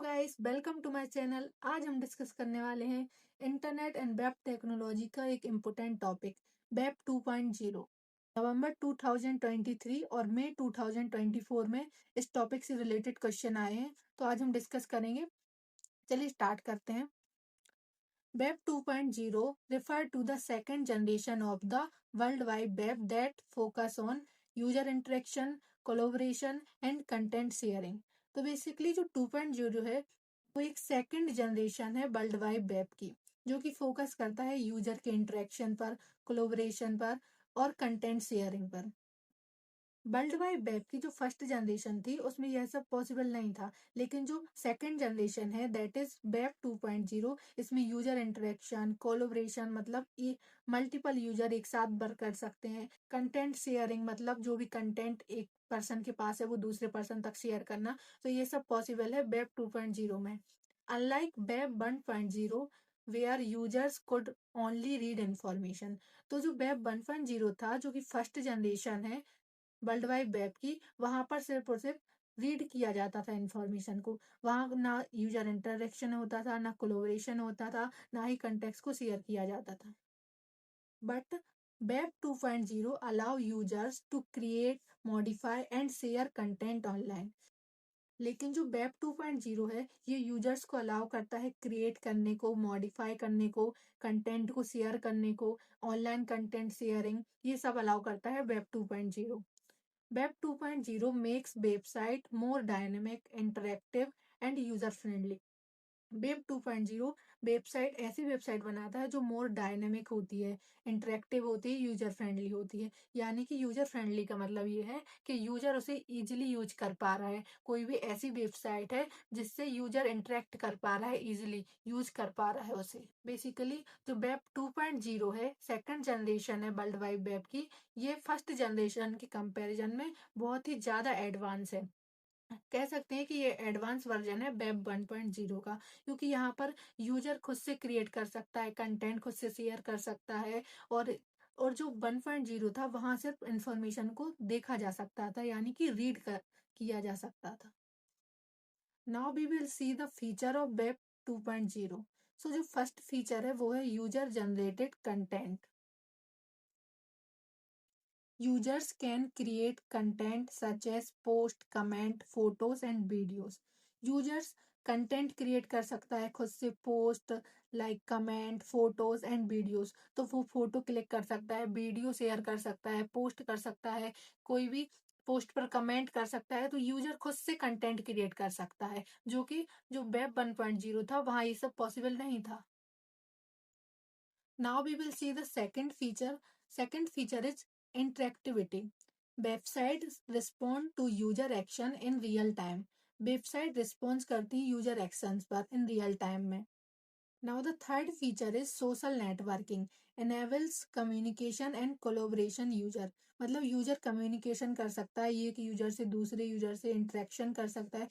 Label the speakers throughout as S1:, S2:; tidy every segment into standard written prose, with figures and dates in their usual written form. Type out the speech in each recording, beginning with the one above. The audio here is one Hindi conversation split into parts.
S1: Guys, welcome to my channel. आज हम डिस्कस करने वाले हैं इंटरनेट एंड वेब टेक्नोलॉजी का एक इम्पोर्टेंट टॉपिक, वेब 2.0। नवंबर 2023 और मई 2024 में इस टॉपिक से रिलेटेड क्वेश्चन आए हैं, तो आज हम डिस्कस करेंगे। चलिए स्टार्ट करते हैं। Web 2.0 refer to the second generation of the World Wide Web that focus on user interaction, collaboration and content sharing। तो बेसिकली जो 2.0 है वो एक सेकंड जनरेशन है वर्ल्ड वाइड वेब की, जो कि फोकस करता है यूजर के इंटरेक्शन पर, कोलोबरेशन पर और कंटेंट शेयरिंग पर। वर्ल्ड वाइड वेब की जो फर्स्ट जनरेशन थी उसमें यह सब पॉसिबल नहीं था, लेकिन जो सेकंड जनरेशन है दैट इज वेब 2.0, इसमें यूजर इंटरेक्शन, कोलोबरेशन मतलब ये मल्टीपल यूजर एक साथ वर्क कर सकते हैं, कंटेंट शेयरिंग मतलब जो भी कंटेंट एक पर्सन के पास है वो दूसरे पर्सन तक शेयर करना, तो ये सब पॉसिबल है वेब 2.0 में। Unlike web 1.0 where users could only read information. तो जो वेब 1.0 था, जो कि फर्स्ट जनरेशन है वर्ल्ड वाइड वेब की, वहां पर सिर्फ और सिर्फ रीड किया जाता था इंफॉर्मेशन को। वहां ना यूजर इंटरेक्शन होता था, ना कोलोबरेशन होता था, ना ही कंटेक्स्ट को शेयर किया जाता था। But web 2.0 allow users to create, modify and share content online. लेकिन जो वेब 2.0 है ये यूजर्स को अलाउ करता है क्रिएट करने को, मॉडिफाई करने को, कंटेंट को शेयर करने को, ऑनलाइन कंटेंट शेयरिंग ये सब अलाउ करता है web 2.0। Web 2.0 makes website more dynamic, interactive and user friendly। Web 2.0 website ऐसी वेबसाइट बनाता है जो मोर डायनेमिक होती है, इंटरेक्टिव होती है, यूजर फ्रेंडली होती है। यानी कि यूजर फ्रेंडली का मतलब ये है कि यूजर उसे इजीली यूज कर पा रहा है। कोई भी ऐसी वेबसाइट है जिससे यूजर इंटरेक्ट कर पा रहा है, इजीली यूज कर पा रहा है उसे। बेसिकली जो वेब 2.0 है सेकंड जनरेशन है वर्ल्ड वाइड वेब की, ये फर्स्ट जनरेशन के कंपैरिजन में बहुत ही ज्यादा एडवांस है। कह सकते हैं कि ये एडवांस वर्जन है वेब 1.0 का, क्योंकि यहाँ पर यूजर खुद से क्रिएट कर सकता है, कंटेंट खुद से शेयर कर सकता है। और जो 1.0 था वहां सिर्फ इंफॉर्मेशन को देखा जा सकता था, यानी कि किया जा सकता था। Now we will see the feature of web 2.0। So जो फर्स्ट फीचर है वो है user generated content. Users can create content such as post, comment, photos and videos। Users content create कर सकता है खुद से, post, like, comment, photos and videos. तो वो फोटो क्लिक कर सकता है, वीडियो शेयर कर सकता है, पोस्ट कर सकता है, कोई भी पोस्ट पर कमेंट कर सकता है। तो यूजर खुद से कंटेंट क्रिएट कर सकता है, जो कि जो वेब 1.0 था वहां ये सब पॉसिबल नहीं था। Now we will see the second feature. Second feature is interactivity. Websites respond to user action in real time। Website response करती है यूजर एक्शंस पर इन रियल टाइम में। Now the third feature is social networking, enables communication and collaboration user। मतलब यूजर कम्युनिकेशन कर सकता है, एक यूजर से दूसरे यूजर से इंटरेक्शन कर सकता है।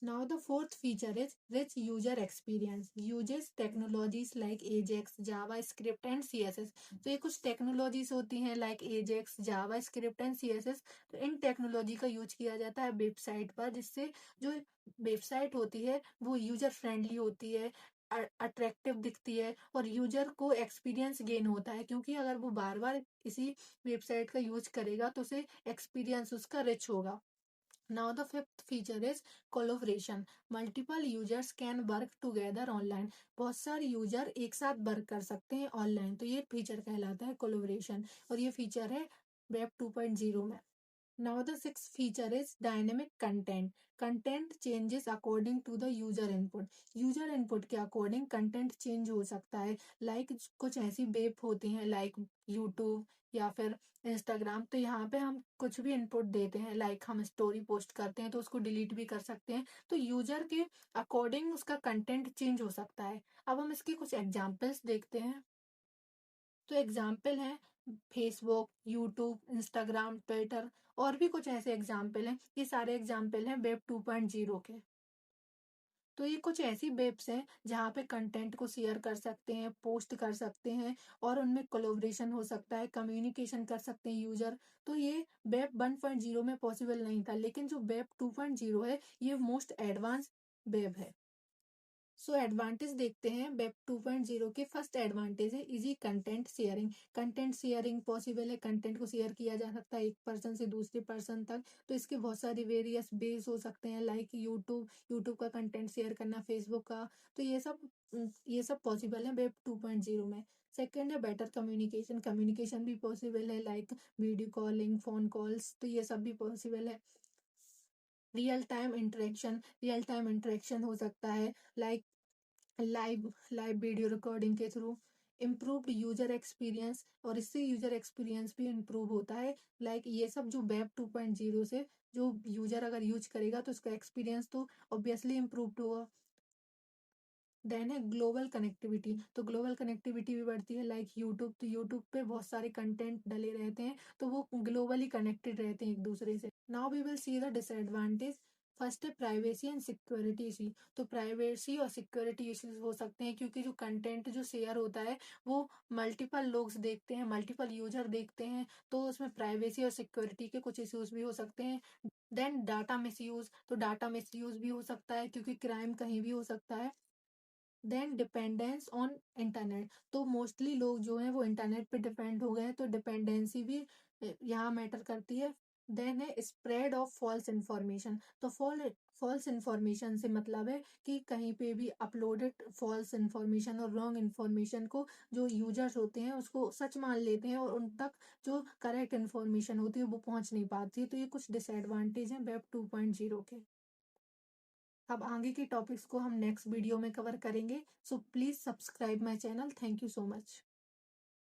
S1: Now the fourth feature is rich user experience, uses technologies like Ajax, JavaScript and CSS। तो ये कुछ टेक्नोलॉजीज होती हैं like Ajax, JavaScript and CSS। तो इन टेक्नोलॉजी का यूज किया जाता है वेबसाइट पर, जिससे जो वेबसाइट होती है वो यूजर फ्रेंडली होती है, अट्रैक्टिव दिखती है और यूजर को एक्सपीरियंस गेन होता है, क्योंकि अगर वो बार बार इसी वेबसाइट का यूज करेगा तो उसे एक्सपीरियंस उसका रिच होगा। Now the fifth feature is collaboration। Multiple users can work together online। बहुत सारे यूजर एक साथ वर्क कर सकते हैं ऑनलाइन, तो ये फीचर कहलाता है कोलोबरेशन, और ये फीचर है वेब 2.0 में। Now the sixth feature is dynamic content। Content changes according to the user input। User input के अकॉर्डिंग कंटेंट चेंज हो सकता है। लाइक कुछ ऐसी वेब होती हैं लाइक यूट्यूब या फिर इंस्टाग्राम, तो यहाँ पे हम कुछ भी इनपुट देते हैं, लाइक हम स्टोरी पोस्ट करते हैं तो उसको डिलीट भी कर सकते हैं। तो यूजर के अकॉर्डिंग उसका कंटेंट चेंज हो सकता है। अब हम इसके कुछ एग्जाम्पल्स देखते हैं। तो एग्जाम्पल हैं फेसबुक, यूट्यूब, इंस्टाग्राम, ट्विटर और भी कुछ ऐसे एग्जाम्पल हैं। ये सारे एग्जाम्पल हैं वेब 2.0 के। तो ये कुछ ऐसी वेब्स हैं जहाँ पे कंटेंट को शेयर कर सकते हैं, पोस्ट कर सकते हैं और उनमें कोलोब्रेशन हो सकता है, कम्युनिकेशन कर सकते हैं यूजर। तो ये वेब 1.0 में पॉसिबल नहीं था, लेकिन जो वेब 2.0 है ये मोस्ट एडवांस वेब है। सो एडवांटेज देखते हैं वेब 2.0 के। फर्स्ट एडवांटेज है easy content sharing. Content sharing possible है, कंटेंट को शेयर किया जा सकता है एक पर्सन से दूसरे पर्सन तक। तो इसके बहुत सारे वेरियस बेस हो सकते हैं, लाइक यूट्यूब का कंटेंट शेयर करना, फेसबुक का। तो ये सब पॉसिबल है वेब 2.0 में। सेकेंड है बेटर कम्युनिकेशन। कम्युनिकेशन भी पॉसिबल है, like video calling, phone calls, तो ये सब भी पॉसिबल है। रियल टाइम इंटरेक्शन हो सकता है, लाइक लाइव वीडियो रिकॉर्डिंग के थ्रू। इम्प्रूव्ड यूजर एक्सपीरियंस, और इससे यूजर एक्सपीरियंस भी इम्प्रूव होता है। लाइक ये सब जो वेब 2.0 से जो यूजर अगर यूज करेगा तो उसका एक्सपीरियंस तो ऑब्वियसली इम्प्रूव होगा। देन है ग्लोबल कनेक्टिविटी। तो ग्लोबल कनेक्टिविटी भी बढ़ती है, लाइक यूट्यूब। तो यूट्यूब पे बहुत सारे कंटेंट डले रहते हैं, तो वो ग्लोबली कनेक्टेड रहते हैं एक दूसरे से। Now we will see the disadvantage. First है प्राइवेसी एंड सिक्योरिटी इशू। तो प्राइवेसी और सिक्योरिटी इश्यूज हो सकते हैं, क्योंकि जो कंटेंट जो शेयर होता है वो मल्टीपल लोग देखते हैं, मल्टीपल यूजर देखते हैं, तो उसमें प्राइवेसी और सिक्योरिटी के कुछ इश्यूज भी हो सकते हैं। Then data misuse. तो डाटा मिसयूज भी हो सकता है, क्योंकि क्राइम कहीं भी हो सकता है। Then dependence on internet. तो मोस्टली लोग जो हैं वो इंटरनेट पे डिपेंड हो गए हैं, तो डिपेंडेंसी भी यहाँ मैटर करती है। देन है स्प्रेड ऑफ फॉल्स इंफॉर्मेशन। तो फॉल्स इंफॉर्मेशन से मतलब है कि कहीं पे भी अपलोडेड फॉल्स इंफॉर्मेशन और रॉन्ग इंफॉर्मेशन को जो यूजर्स होते हैं उसको सच मान लेते हैं, और उन तक जो करेक्ट इंफॉर्मेशन होती है वो पहुंच नहीं पाती है। तो ये कुछ डिसएडवांटेज हैं वेब 2.0 के। अब आगे के टॉपिक्स को हम नेक्स्ट वीडियो में कवर करेंगे। So please subscribe my channel. Thank you so much.